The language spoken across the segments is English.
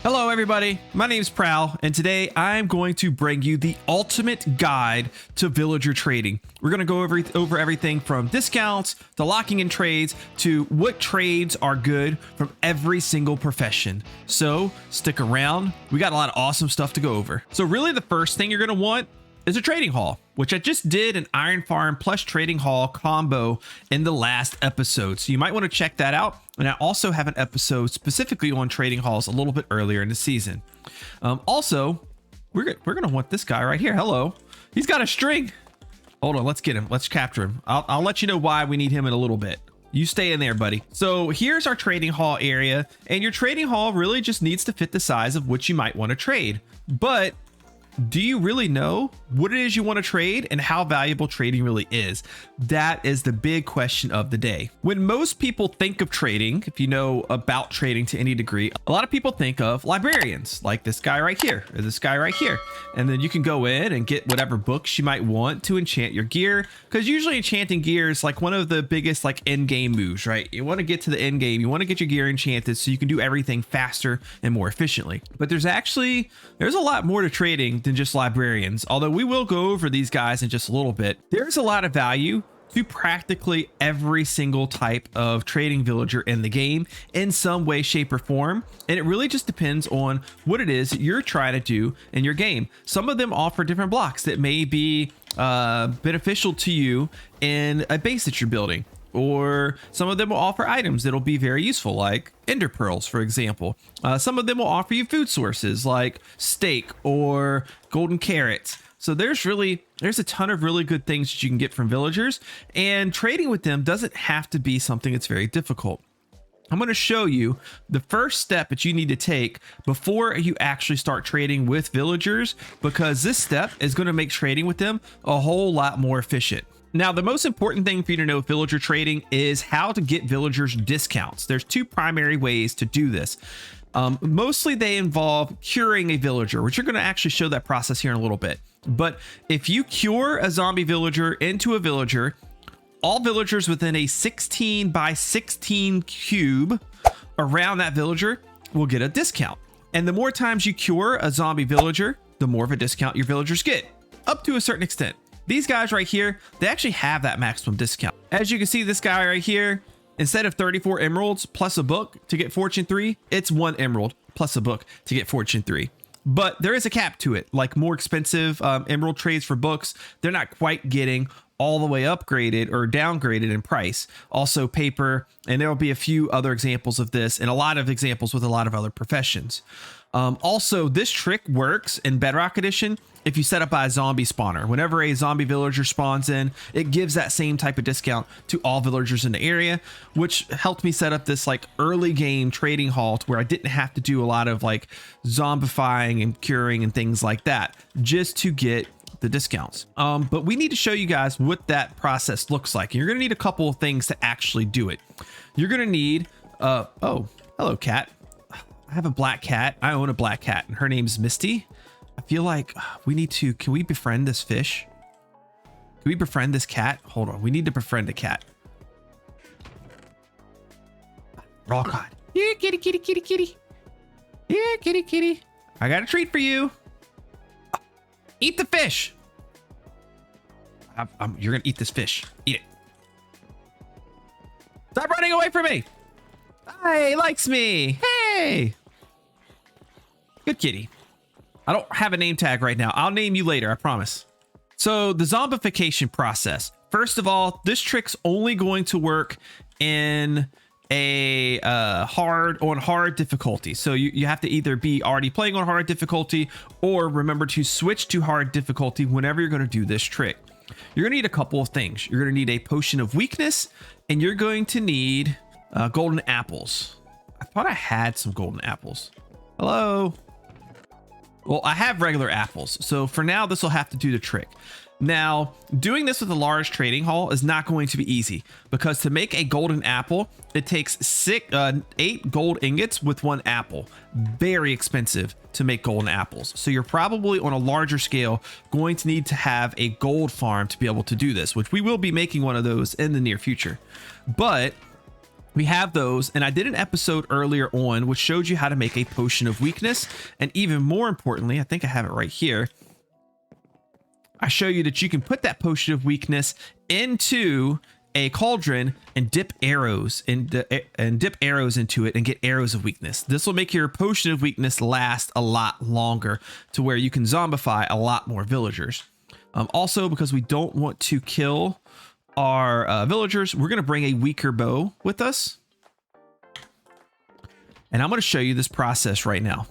Hello everybody, my name is Prowl, and today I'm going to bring you the ultimate guide to villager trading. We're going to go over everything from discounts to locking in trades to what trades are good from every single profession. So stick around, we got a lot of awesome stuff to go over. So really the first thing you're going to want is a trading hall, which I just did an Iron Farm plus trading hall combo in the last episode. So you might want to check that out. And I also have an episode specifically on trading halls a little bit earlier in the season. Also, we're going to want this guy right here. Hello. He's got a string. Hold on. Let's get him. Let's capture him. I'll let you know why we need him in a little bit. You stay in there, buddy. So here's our trading hall area. And your trading hall really just needs to fit the size of what you might want to trade. But do you really know what it is you want to trade and how valuable trading really is? That is the big question of the day. When most people think of trading, if you know about trading to any degree, a lot of people think of librarians like this guy right here or this guy right here. And then you can go in and get whatever books you might want to enchant your gear, because usually enchanting gear is like one of the biggest like end game moves, right? You want to get to the end game, you want to get your gear enchanted so you can do everything faster and more efficiently. But there's a lot more to trading than just librarians, although we will go over these guys in just a little bit. There's a lot of value to practically every single type of trading villager in the game in some way, shape, or form, and it really just depends on what it is that you're trying to do in your game. Some of them offer different blocks that may be beneficial to you in a base that you're building, or some of them will offer items that'll be very useful, like ender pearls, for example. Some of them will offer you food sources like steak or golden carrots. So there's a ton of really good things that you can get from villagers, and trading with them doesn't have to be something that's very difficult. I'm going to show you the first step that you need to take before you actually start trading with villagers, because this step is going to make trading with them a whole lot more efficient. Now, the most important thing for you to know with villager trading is how to get villagers discounts. There's two primary ways to do this. Mostly they involve curing a villager, which you're going to actually show that process here in a little bit. But if you cure a zombie villager into a villager, all villagers within a 16 by 16 cube around that villager will get a discount. And the more times you cure a zombie villager, the more of a discount your villagers get, up to a certain extent. These guys right here, they actually have that maximum discount. As you can see, this guy right here, instead of 34 emeralds plus a book to get fortune 3, it's 1 emerald plus a book to get fortune 3. But there is a cap to it. Like more expensive emerald trades for books, they're not quite getting all the way upgraded or downgraded in price. Also paper, and there will be a few other examples of this and a lot of examples with a lot of other professions. Also, this trick works in Bedrock Edition if you set up by a zombie spawner. Whenever a zombie villager spawns in, it gives that same type of discount to all villagers in the area, which helped me set up this like early game trading hall to where I didn't have to do a lot of like zombifying and curing and things like that just to get the discounts. But we need to show you guys what that process looks like. And you're going to need a couple of things to actually do it. You're going to need, oh, hello, cat. I have a black cat. I own a black cat, and her name's Misty. I feel like can we befriend this fish? Can we befriend this cat? Hold on. We need to befriend a cat. Raw cod. Yeah, kitty, kitty, kitty, kitty. Yeah, kitty, kitty. I got a treat for you. Eat the fish. You're going to eat this fish. Eat it. Stop running away from me. Hey, he likes me. Hey. Good kitty. I don't have a name tag right now. I'll name you later, I promise. So the zombification process. First of all, this trick's only going to work in a hard difficulty. So you have to either be already playing on hard difficulty or remember to switch to hard difficulty whenever you're going to do this trick. You're going to need a couple of things. You're going to need a potion of weakness, and you're going to need golden apples. I thought I had some golden apples. Hello. Well, I have regular apples, so for now this will have to do the trick. Now, doing this with a large trading hall is not going to be easy, because to make a golden apple, it takes 8 gold ingots with 1 apple. Very expensive to make golden apples. So you're probably on a larger scale going to need to have a gold farm to be able to do this, which we will be making one of those in the near future. But we have those, and I did an episode earlier on which showed you how to make a potion of weakness, and even more importantly, I think I have it right here, I show you that you can put that potion of weakness into a cauldron and dip arrows into it and get arrows of weakness. This will make your potion of weakness last a lot longer, to where you can zombify a lot more villagers. Also, because we don't want to kill our villagers, we're going to bring a weaker bow with us, and I'm going to show you this process right now.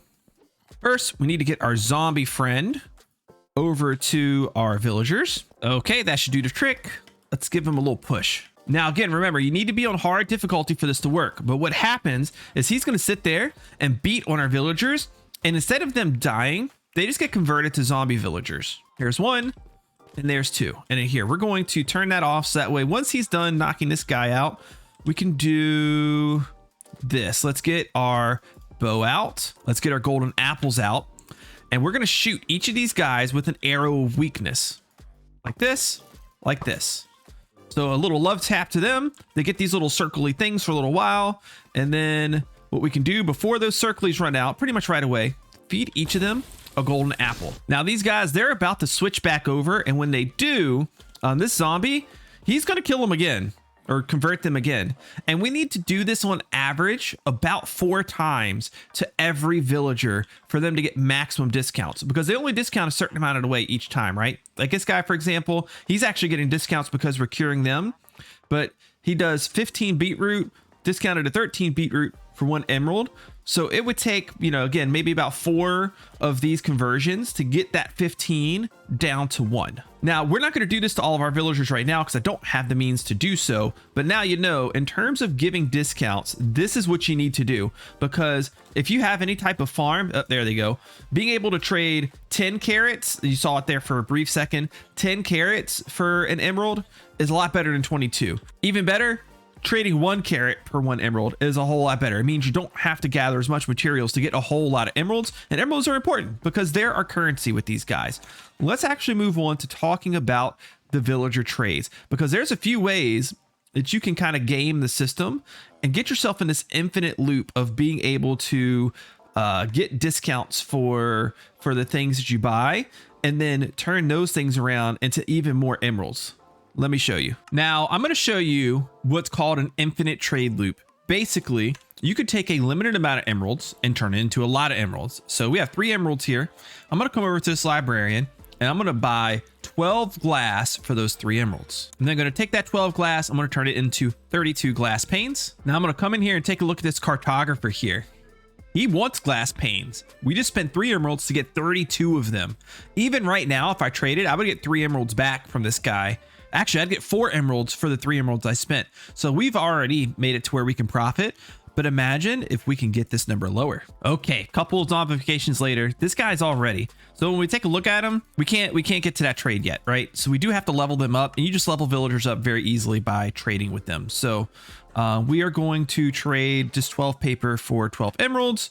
First, we need to get our zombie friend over to our villagers. Okay, that should do the trick. Let's give him a little push. Now, again, remember, you need to be on hard difficulty for this to work. But what happens is he's going to sit there and beat on our villagers, and instead of them dying, they just get converted to zombie villagers. Here's one, and there's two. And in here, we're going to turn that off, so that way, once he's done knocking this guy out, we can do this. Let's get our bow out. Let's get our golden apples out. And we're going to shoot each of these guys with an arrow of weakness. Like this, like this. So a little love tap to them. They get these little circly things for a little while. And then what we can do before those circlies run out, pretty much right away, feed each of them a golden apple. Now these guys, they're about to switch back over. And when they do, this zombie, he's going to kill them again, or convert them again. And we need to do this on average about 4 times to every villager for them to get maximum discounts, because they only discount a certain amount of the way each time, right? Like this guy, for example, he's actually getting discounts because we're curing them, but he does 15 beetroot discounted to 13 beetroot for 1 emerald. So it would take, you know, again, maybe about 4 of these conversions to get that 15 down to 1. Now, we're not going to do this to all of our villagers right now because I don't have the means to do so. But now, you know, in terms of giving discounts, this is what you need to do. Because if you have any type of farm, there they go, being able to trade 10 carrots, you saw it there for a brief second, 10 carrots for an emerald is a lot better than 22. Even better, trading 1 carrot per 1 emerald is a whole lot better. It means you don't have to gather as much materials to get a whole lot of emeralds, and emeralds are important because they're our currency with these guys. Let's actually move on to talking about the villager trades, because there's a few ways that you can kind of game the system and get yourself in this infinite loop of being able to get discounts for the things that you buy, and then turn those things around into even more emeralds. Let me show you. Now, I'm going to show you what's called an infinite trade loop. Basically, you could take a limited amount of emeralds and turn it into a lot of emeralds. So we have 3 emeralds here. I'm going to come over to this librarian, and I'm going to buy 12 glass for those 3 emeralds. And then I'm going to take that 12 glass, I'm going to turn it into 32 glass panes. Now I'm going to come in here and take a look at this cartographer here. He wants glass panes. We just spent 3 emeralds to get 32 of them. Even right now, if I traded, I would get 3 emeralds back from this guy. Actually, I'd get 4 emeralds for the 3 emeralds I spent. So we've already made it to where we can profit. But imagine if we can get this number lower. Okay, couple of zombifications later, this guy's all ready. So when we take a look at him, we can't get to that trade yet, right? So we do have to level them up, and you just level villagers up very easily by trading with them. So we are going to trade just 12 paper for 12 emeralds,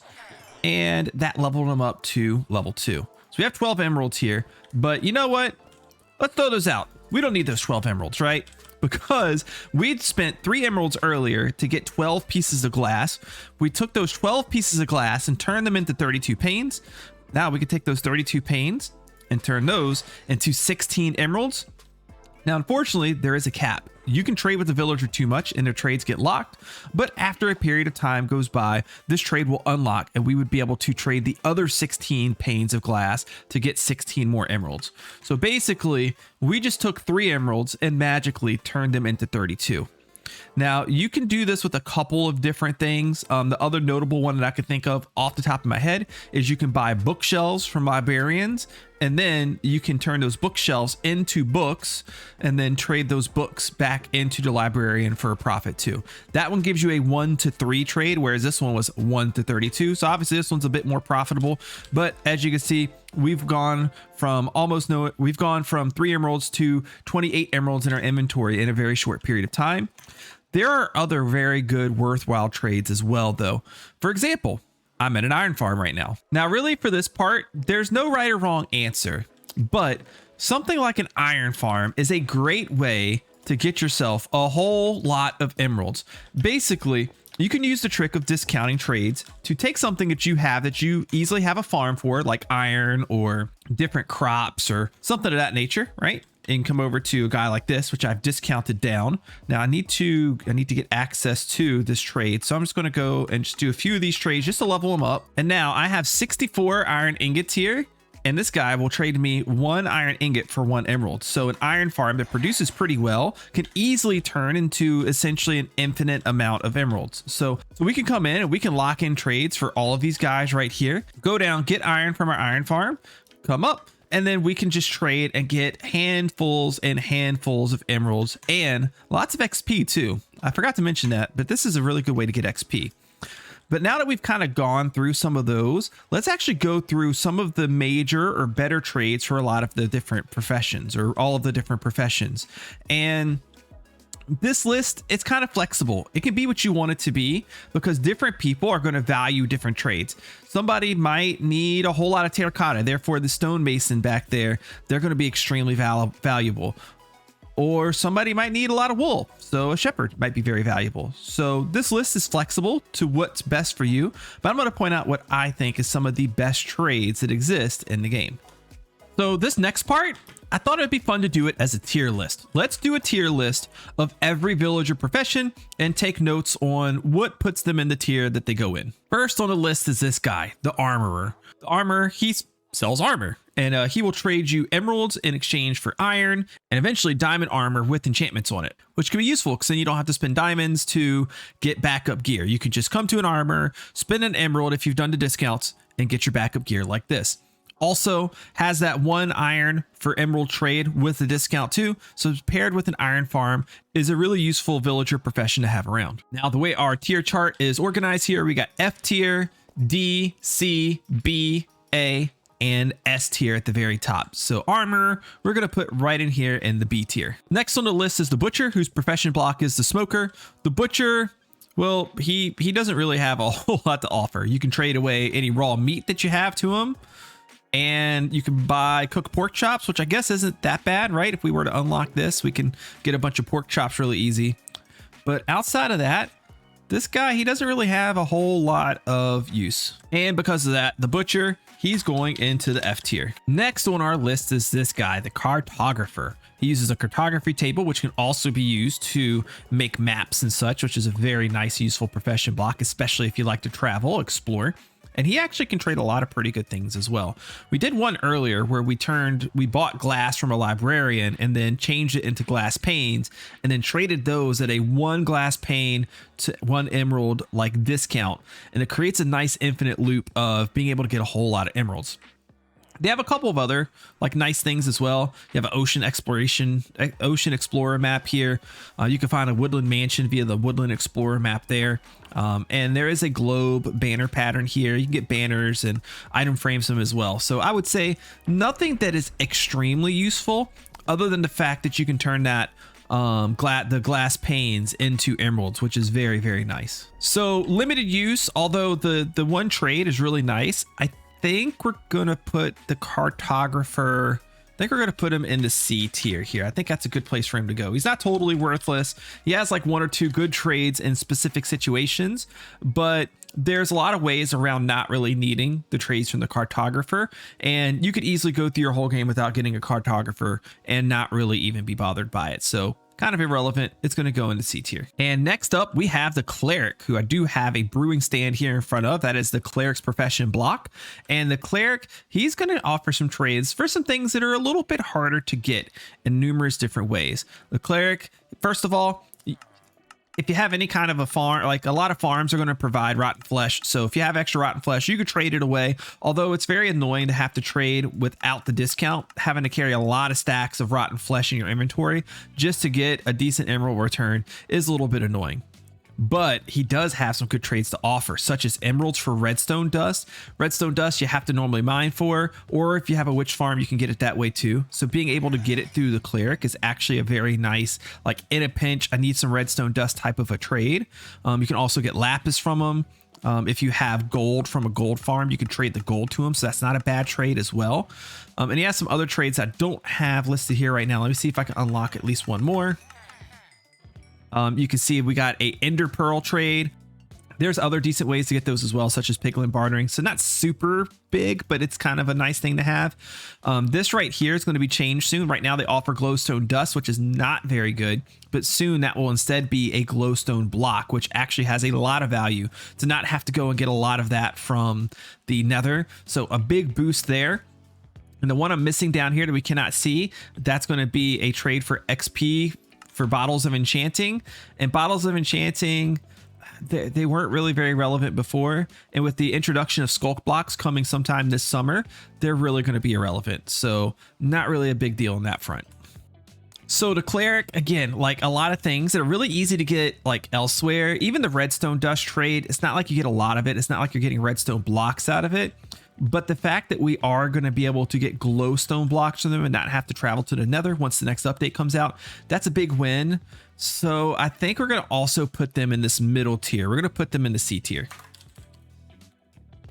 and that leveled them up to level 2. So we have 12 emeralds here, but you know what? Let's throw those out. We don't need those 12 emeralds, right? Because we'd spent 3 emeralds earlier to get 12 pieces of glass. We took those 12 pieces of glass and turned them into 32 panes. Now we can take those 32 panes and turn those into 16 emeralds. Now, unfortunately, there is a cap. You can trade with the villager too much and their trades get locked, but after a period of time goes by, this trade will unlock and we would be able to trade the other 16 panes of glass to get 16 more emeralds. So basically, we just took 3 emeralds and magically turned them into 32. Now, you can do this with a couple of different things. The other notable one that I could think of off the top of my head is you can buy bookshelves from librarians, and then you can turn those bookshelves into books and then trade those books back into the librarian for a profit too. That one gives you a 1 to 3 trade, whereas this one was 1 to 32. So obviously this one's a bit more profitable, but as you can see, we've gone from 3 emeralds to 28 emeralds in our inventory in a very short period of time. There are other very good worthwhile trades as well though. For example, I'm at an iron farm right now. Now, really for this part, there's no right or wrong answer, but something like an iron farm is a great way to get yourself a whole lot of emeralds. Basically, you can use the trick of discounting trades to take something that you easily have a farm for, like iron or different crops or something of that nature, right? And come over to a guy like this, which I've discounted down. Now I need to get access to this trade. So I'm just going to go and just do a few of these trades just to level them up. And now I have 64 iron ingots here. And this guy will trade me 1 iron ingot for 1 emerald. So an iron farm that produces pretty well can easily turn into essentially an infinite amount of emeralds. So we can come in and we can lock in trades for all of these guys right here. Go down, get iron from our iron farm, come up, and then we can just trade and get handfuls and handfuls of emeralds and lots of XP too. I forgot to mention that, but this is a really good way to get XP. But now that we've kind of gone through some of those, let's actually go through some of the major or better trades for a lot of the different professions, or all of the different professions. And this list, it's kind of flexible. It can be what you want it to be because different people are going to value different trades. Somebody might need a whole lot of terracotta. Therefore, the stonemason back there, they're going to be extremely valuable. Or somebody might need a lot of wool, so a shepherd might be very valuable. So this list is flexible to what's best for you, but I'm going to point out what I think is some of the best trades that exist in the game. So this next part, I thought it'd be fun to do it as a tier list. Let's do a tier list of every villager profession and take notes on what puts them in the tier that they go in. First on the list is this guy, the armorer. The armorer, he sells armor. And he will trade you emeralds in exchange for iron and eventually diamond armor with enchantments on it, which can be useful because then you don't have to spend diamonds to get backup gear. You can just come to an armor, spend an emerald if you've done the discounts, and get your backup gear like this. Also has that 1 iron for emerald trade with the discount too. So paired with an iron farm is a really useful villager profession to have around. Now the way our tier chart is organized here, we got F tier, D, C, B, A, and S tier at the very top. So armor, we're going to put right in here in the B tier. Next on the list is the butcher, whose profession block is the smoker. The butcher, well, he doesn't really have a whole lot to offer. You can trade away any raw meat that you have to him, and you can buy cooked pork chops, which I guess isn't that bad, right? If we were to unlock this, we can get a bunch of pork chops really easy. But outside of that, this guy, he doesn't really have a whole lot of use. And because of that, the butcher, he's going into the F tier. Next on our list is this guy, the cartographer. He uses a cartography table, which can also be used to make maps and such, which is a very nice, useful profession block, especially if you like to travel, explore. And he actually can trade a lot of pretty good things as well. We did one earlier where we bought glass from a librarian and then changed it into glass panes and then traded those at a 1 glass pane to 1 emerald like discount. And it creates a nice infinite loop of being able to get a whole lot of emeralds. They have a couple of other like nice things as well. You have an ocean explorer map here. You can find a woodland mansion via the woodland explorer map there. And there is a globe banner pattern here. You can get banners and item frames them as well. So I would say nothing that is extremely useful other than the fact that you can turn that the glass panes into emeralds, which is very, very nice. So limited use, although the one trade is really nice. I think we're gonna put the cartographer, I think we're gonna put him in the C tier here. I think that's a good place for him to go. He's not totally worthless. He has like 1 or 2 good trades in specific situations, but there's a lot of ways around not really needing the trades from the cartographer, and you could easily go through your whole game without getting a cartographer and not really even be bothered by it. So kind of irrelevant. It's going to go into C tier. And next up, we have the cleric, who I do have a brewing stand here in front of. That is the cleric's profession block. And the cleric, he's going to offer some trades for some things that are a little bit harder to get in numerous different ways. The cleric, first of all, if you have any kind of a farm, like a lot of farms are going to provide rotten flesh. So if you have extra rotten flesh, you could trade it away. Although it's very annoying to have to trade without the discount, having to carry a lot of stacks of rotten flesh in your inventory just to get a decent emerald return is a little bit annoying. But he does have some good trades to offer, such as emeralds for redstone dust. Redstone dust you have to normally mine for, or if you have a witch farm, you can get it that way too. So being able to get it through the cleric is actually a very nice, like in a pinch, I need some redstone dust type of a trade. You can also get lapis from him. If you have gold from a gold farm, you can trade the gold to him. So that's not a bad trade as well. And he has some other trades I don't have listed here right now. Let me see if I can unlock at least one more. You can see we got a ender pearl trade. There's other decent ways to get those as well, such as piglin bartering. So not super big, but it's kind of a nice thing to have. This right here is going to be changed soon. Right now they offer glowstone dust, which is not very good, but soon that will instead be a glowstone block, which actually has a lot of value to not have to go and get a lot of that from the nether. So a big boost there. And the one I'm missing down here that we cannot see, that's going to be a trade for XP for bottles of enchanting. And bottles of enchanting, they weren't really very relevant before, and with the introduction of skulk blocks coming sometime this summer, they're really going to be irrelevant. So not really a big deal on that front. So the cleric, again, like a lot of things that are really easy to get like elsewhere, even the redstone dust trade, it's not like you get a lot of it. It's not like you're getting redstone blocks out of it. But the fact that we are going to be able to get glowstone blocks from them and not have to travel to the nether once the next update comes out, that's a big win. So I think we're going to also put them in this middle tier. We're going to put them in the C tier.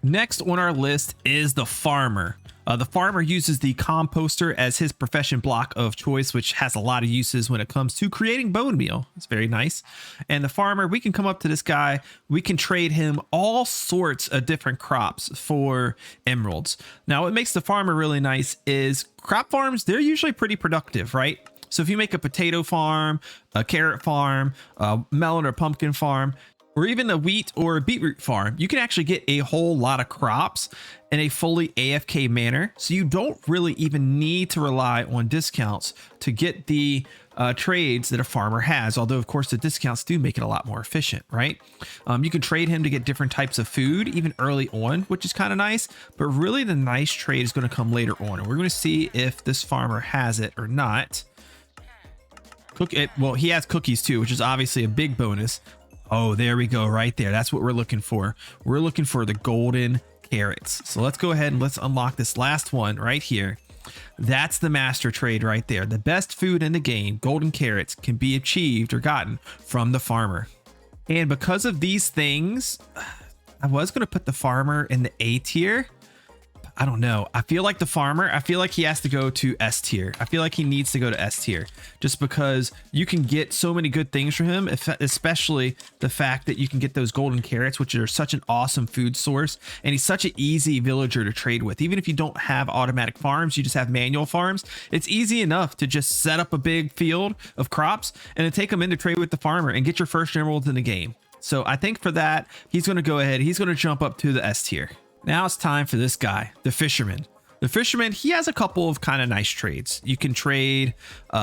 Next on our list is the farmer. The farmer uses the composter as his profession block of choice, which has a lot of uses when it comes to creating bone meal. It's very nice. And the farmer, we can come up to this guy. We can trade him all sorts of different crops for emeralds. Now, what makes the farmer really nice is crop farms, they're usually pretty productive, right? So if you make a potato farm, a carrot farm, a melon or pumpkin farm, or even a wheat or a beetroot farm, you can actually get a whole lot of crops in a fully AFK manner. So you don't really even need to rely on discounts to get the trades that a farmer has. Although, of course, the discounts do make it a lot more efficient, right? You can trade him to get different types of food, even early on, which is kind of nice. But really, the nice trade is going to come later on. And we're going to see if this farmer has it or not. Well, he has cookies too, which is obviously a big bonus. Oh, there we go, right there. That's what we're looking for. We're looking for the golden carrots. So let's go ahead and let's unlock this last one right here. That's the master trade right there. The best food in the game, golden carrots, can be achieved or gotten from the farmer. And because of these things, I was going to put the farmer in the A tier. I don't know. I feel like the farmer, I feel like he has to go to S tier. I feel like he needs to go to S tier just because you can get so many good things from him, especially the fact that you can get those golden carrots, which are such an awesome food source. And he's such an easy villager to trade with. Even if you don't have automatic farms, you just have manual farms. It's easy enough to just set up a big field of crops and then take them in to trade with the farmer and get your first emeralds in the game. So I think for that, he's going to go ahead. He's going to jump up to the S tier. Now it's time for this guy, the fisherman. The fisherman, he has a couple of kind of nice trades. You can trade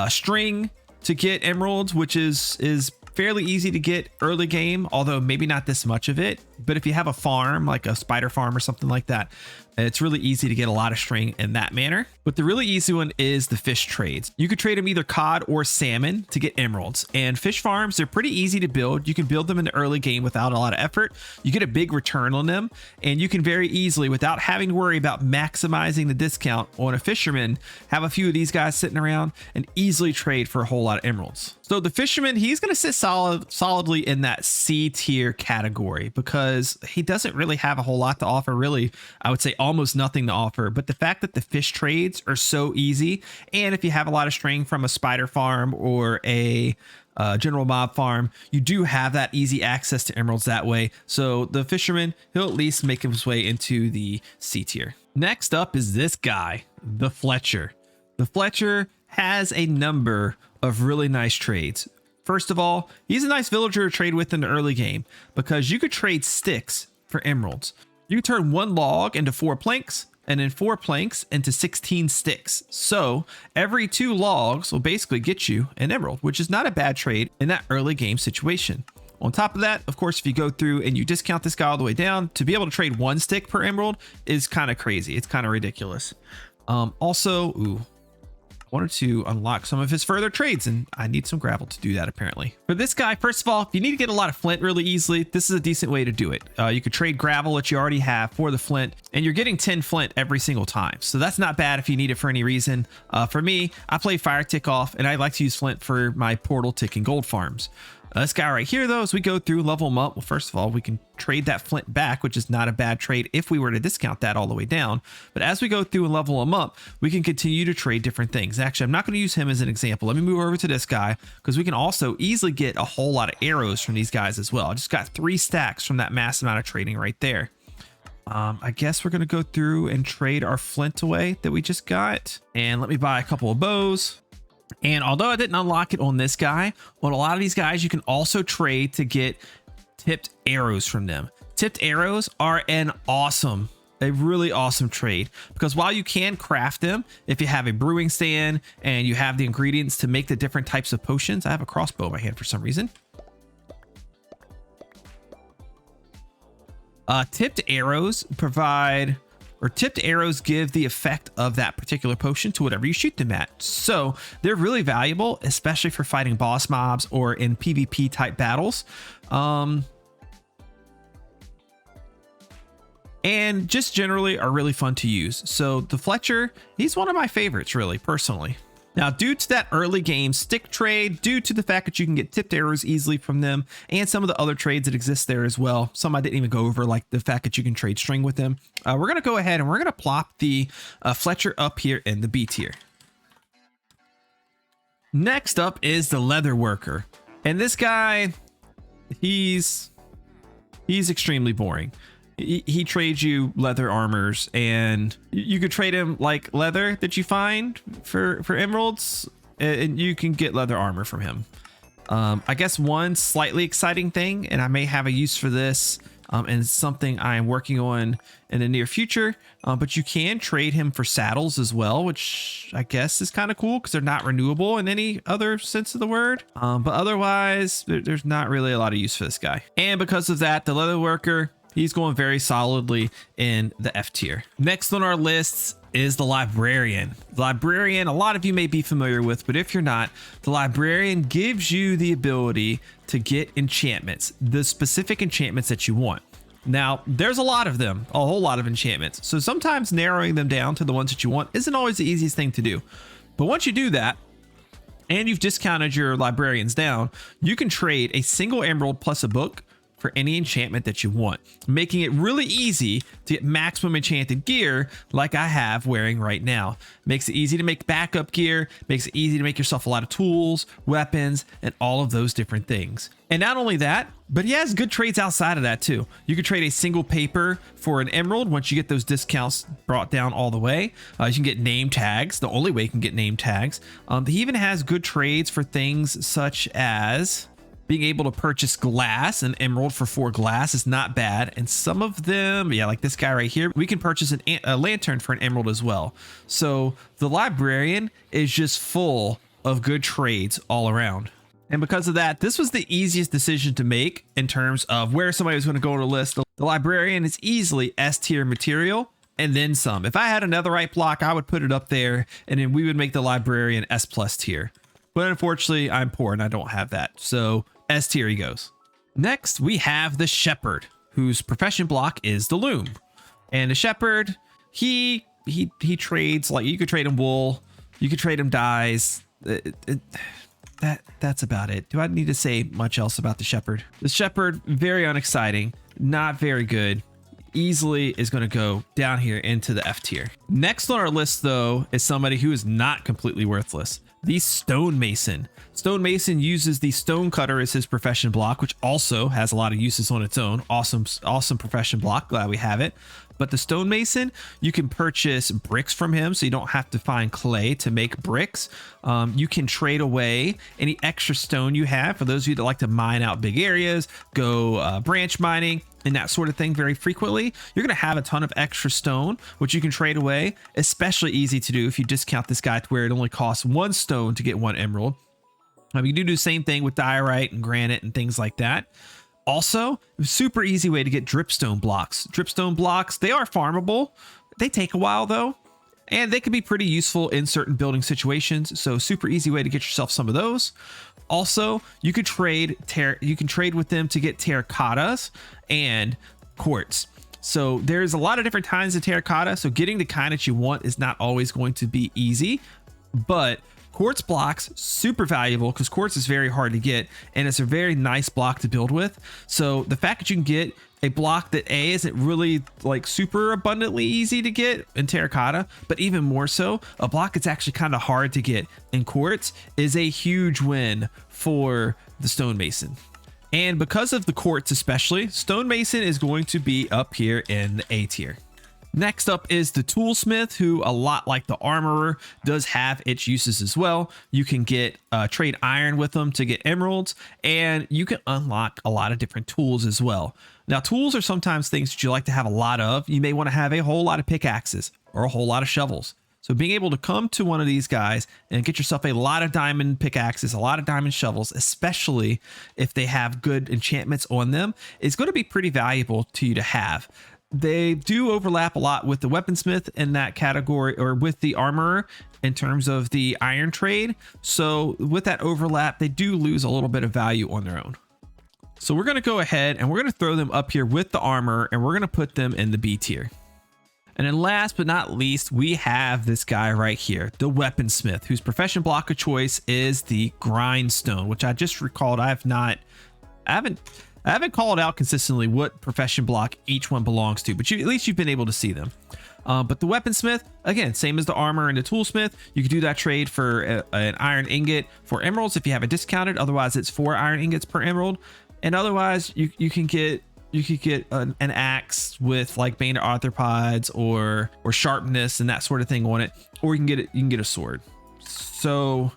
string to get emeralds, which is fairly easy to get early game, although maybe not this much of it. But if you have a farm, like a spider farm or something like that, it's really easy to get a lot of string in that manner. But the really easy one is the fish trades. You could trade them either cod or salmon to get emeralds. And fish farms, they're pretty easy to build. You can build them in the early game without a lot of effort. You get a big return on them, and you can very easily, without having to worry about maximizing the discount on a fisherman, have a few of these guys sitting around and easily trade for a whole lot of emeralds. So the fisherman, he's going to sit solidly in that C tier category because he doesn't really have a whole lot to offer. Really, I would say almost nothing to offer. But the fact that the fish trades are so easy, and if you have a lot of string from a spider farm or a general mob farm, you do have that easy access to emeralds that way. So the fisherman, he'll at least make his way into the C tier. Next up is this guy, the Fletcher. The Fletcher has a number of really nice trades. First of all, he's a nice villager to trade with in the early game because you could trade sticks for emeralds. You turn one log into 4 planks and then 4 planks into 16 sticks. So every 2 logs will basically get you an emerald, which is not a bad trade in that early game situation. On top of that, of course, if you go through and you discount this guy all the way down, to be able to trade 1 stick per emerald is kind of crazy. It's kind of ridiculous. I wanted to unlock some of his further trades, and I need some gravel to do that apparently. For this guy, first of all, if you need to get a lot of flint really easily, this is a decent way to do it. You could trade gravel that you already have for the flint, and you're getting 10 flint every single time. So that's not bad if you need it for any reason. For me, I play fire tick off, and I like to use flint for my portal tick and gold farms. This guy right here, though, as we go through, level him up. Well, first of all, we can trade that flint back, which is not a bad trade if we were to discount that all the way down. But as we go through and level him up, we can continue to trade different things. Actually, I'm not going to use him as an example. Let me move over to this guy because we can also easily get a whole lot of arrows from these guys as well. I just got 3 stacks from that mass amount of trading right there. I guess we're going to go through and trade our flint away that we just got. And let me buy a couple of bows. And although I didn't unlock it on this guy, on a lot of these guys, you can also trade to get tipped arrows from them. Tipped arrows are a really awesome trade because while you can craft them, if you have a brewing stand and you have the ingredients to make the different types of potions. I have a crossbow in my hand for some reason. Tipped arrows give the effect of that particular potion to whatever you shoot them at. So they're really valuable, especially for fighting boss mobs or in PvP type battles. And just generally are really fun to use. So the Fletcher, he's one of my favorites, really, personally. Now, due to that early game stick trade, due to the fact that you can get tipped arrows easily from them, and some of the other trades that exist there as well, some I didn't even go over, like the fact that you can trade string with them, we're going to go ahead and we're going to plop the Fletcher up here in the B tier. Next up is the Leather Worker. And this guy, he's extremely boring. He trades you leather armors, and you could trade him like leather that you find for emeralds, and you can get leather armor from him. I guess one slightly exciting thing, and I may have a use for this, and something I am working on in the near future, but you can trade him for saddles as well, which I guess is kind of cool because they're not renewable in any other sense of the word. But otherwise, there's not really a lot of use for this guy. And because of that, the Leather Worker, he's going very solidly in the F tier. Next on our list is the Librarian. The Librarian, a lot of you may be familiar with, but if you're not, the Librarian gives you the ability to get enchantments, the specific enchantments that you want. Now, there's a lot of them, a whole lot of enchantments. So sometimes narrowing them down to the ones that you want isn't always the easiest thing to do. But once you do that, and you've discounted your Librarians down, you can trade a single emerald plus a book for any enchantment that you want, making it really easy to get maximum enchanted gear like I have wearing right now. Makes it easy to make backup gear, makes it easy to make yourself a lot of tools, weapons, and all of those different things. And not only that, but he has good trades outside of that too. You can trade a single paper for an emerald once you get those discounts brought down all the way. You can get name tags, the only way you can get name tags. He even has good trades for things such as being able to purchase glass. An emerald for 4 glass is not bad. And some of them, yeah, like this guy right here, we can purchase a lantern for an emerald as well. So the Librarian is just full of good trades all around. And because of that, this was the easiest decision to make in terms of where somebody was going to go on a list. The Librarian is easily S tier material and then some. If I had a netherite block, I would put it up there, and then we would make the Librarian S+ tier. But unfortunately, I'm poor and I don't have that. So S tier he goes. Next, we have the Shepherd, whose profession block is the loom. And the Shepherd, he trades, like, you could trade him wool, you could trade him dyes. That's about it. Do I need to say much else about the Shepherd? The Shepherd, very unexciting, not very good. Easily is going to go down here into the F tier. Next on our list, though, is somebody who is not completely worthless. The Stonemason. Stonemason uses the stone cutter as his profession block, which also has a lot of uses on its own. Awesome profession block. Glad we have it. But the Stonemason, you can purchase bricks from him, so you don't have to find clay to make bricks. You can trade away any extra stone you have. For those of you that like to mine out big areas, go branch mining, and that sort of thing very frequently, you're going to have a ton of extra stone, which you can trade away. Especially easy to do if you discount this guy to where it only costs 1 stone to get 1 emerald. You do the same thing with diorite and granite and things like that. Also, super easy way to get dripstone blocks. Dripstone blocks, they are farmable. They take a while though, and they can be pretty useful in certain building situations. So super easy way to get yourself some of those. Also, you could trade with them to get terracottas and quartz. So there's a lot of different kinds of terracotta. So getting the kind that you want is not always going to be easy, but Quartz blocks, super valuable because quartz is very hard to get and it's a very nice block to build with. So the fact that you can get a block that A, isn't really like super abundantly easy to get in terracotta, but even more so, a block that's actually kind of hard to get in quartz is a huge win for the stonemason. And because of the quartz especially, stonemason is going to be up here in the A tier. Next up is the toolsmith, who, a lot like the armorer, does have its uses as well. You can get trade iron with them to get emeralds, and you can unlock a lot of different tools as well. Now, tools are sometimes things that you like to have a lot of. You may want to have a whole lot of pickaxes or a whole lot of shovels. So being able to come to one of these guys and get yourself a lot of diamond pickaxes, a lot of diamond shovels, especially if they have good enchantments on them, is going to be pretty valuable to you to have. They do overlap a lot with the weaponsmith in that category, or with the armorer in terms of the iron trade. So with that overlap, they do lose a little bit of value on their own. So we're going to go ahead and we're going to throw them up here with the armor, and we're going to put them in the B tier. And then last but not least, we have this guy right here, the weaponsmith, whose profession block of choice is the grindstone, which I just recalled I haven't called out consistently what profession block each one belongs to, but at least you've been able to see them. But the weaponsmith, again, same as the armor and the toolsmith, you can do that trade for an iron ingot for emeralds if you have it discounted. Otherwise, it's 4 iron ingots per emerald. And otherwise, you could get an axe with like bane of arthropods or sharpness and that sort of thing on it, or you can get a sword. So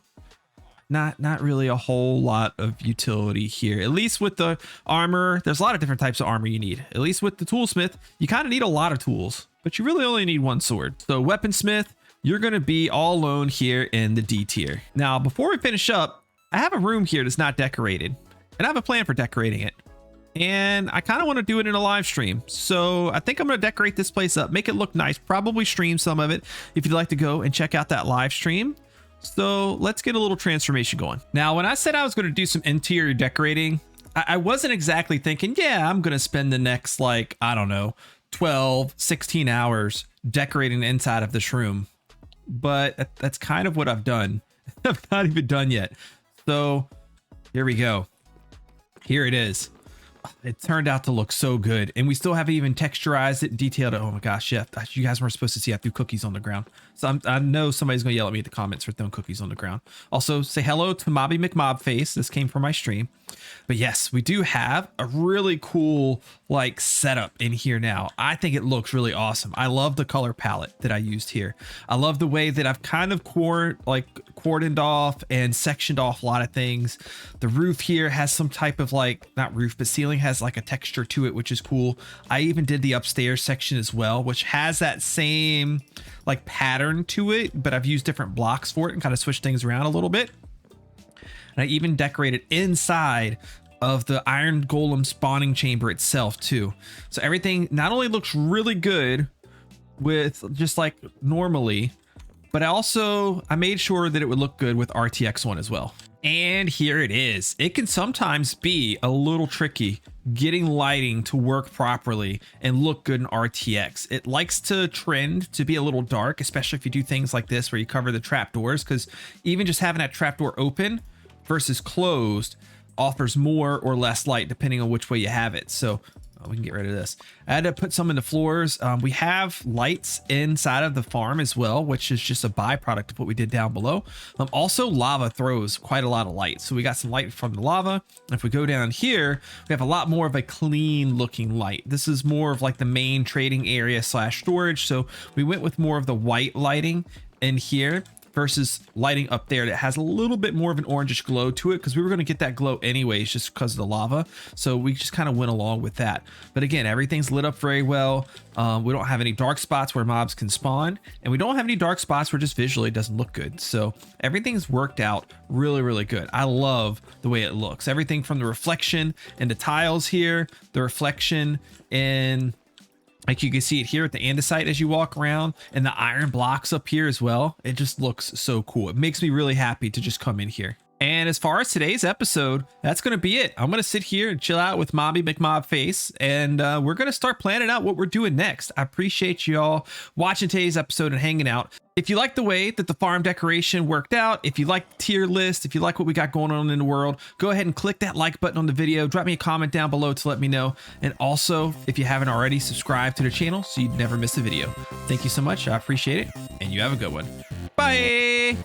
not really a whole lot of utility here. At least with the armor, there's a lot of different types of armor you need. At least with the toolsmith, you kind of need a lot of tools, but you really only need one sword. So weaponsmith, you're going to be all alone here in the D tier. Now, before we finish up, I have a room here that's not decorated, and I have a plan for decorating it. And I kind of want to do it in a live stream. So I think I'm going to decorate this place up, make it look nice, probably stream some of it if you'd like to go and check out that live stream. So let's get a little transformation going. Now, when I said I was going to do some interior decorating, I wasn't exactly thinking, yeah, I'm going to spend the next, like, I don't know, 12, 16 hours decorating the inside of this room. But that's kind of what I've done. I've not even done yet. So here we go. Here it is. It turned out to look so good, and we still haven't even texturized it, detailed it. Oh my gosh, yeah, you guys weren't supposed to see I threw cookies on the ground. So I know somebody's gonna yell at me in the comments for throwing cookies on the ground. Also, say hello to Mobby McMobface. This came from my stream. But yes, we do have a really cool like setup in here now. I think it looks really awesome. I love the color palette that I used here. I love the way that I've kind of cordoned off and sectioned off a lot of things. The roof here has some type of like, not roof, but ceiling has like a texture to it, which is cool. I even did the upstairs section as well, which has that same like pattern to it, but I've used different blocks for it and kind of switched things around a little bit. And I even decorated inside of the iron golem spawning chamber itself too. So everything not only looks really good with just like normally, but I made sure that it would look good with RTX on as well. And here it is. It can sometimes be a little tricky getting lighting to work properly and look good in RTX. It likes to trend to be a little dark, especially if you do things like this where you cover the trapdoors, because even just having that trapdoor open versus closed offers more or less light depending on which way you have it. So we can get rid of this. I had to put some in the floors. We have lights inside of the farm as well, which is just a byproduct of what we did down below. Also, lava throws quite a lot of light. So we got some light from the lava. If we go down here, we have a lot more of a clean looking light. This is more of like the main trading area / storage. So we went with more of the white lighting in here versus lighting up there that has a little bit more of an orangish glow to it, because we were going to get that glow anyways just because of the lava. So we just kind of went along with that. But again, everything's lit up very well. We don't have any dark spots where mobs can spawn, and we don't have any dark spots where just visually it doesn't look good. So everything's worked out really, really good. I love the way it looks. Everything from the reflection in the tiles here, the reflection in, like you can see it here at the andesite as you walk around, and the iron blocks up here as well. It just looks so cool. It makes me really happy to just come in here. And as far as today's episode, that's going to be it. I'm going to sit here and chill out with Mobby McMobface, and we're going to start planning out what we're doing next. I appreciate y'all watching today's episode and hanging out. If you like the way that the farm decoration worked out, if you like the tier list, if you like what we got going on in the world, go ahead and click that like button on the video. Drop me a comment down below to let me know. And also, if you haven't already, subscribe to the channel so you never miss a video. Thank you so much. I appreciate it. And you have a good one. Bye.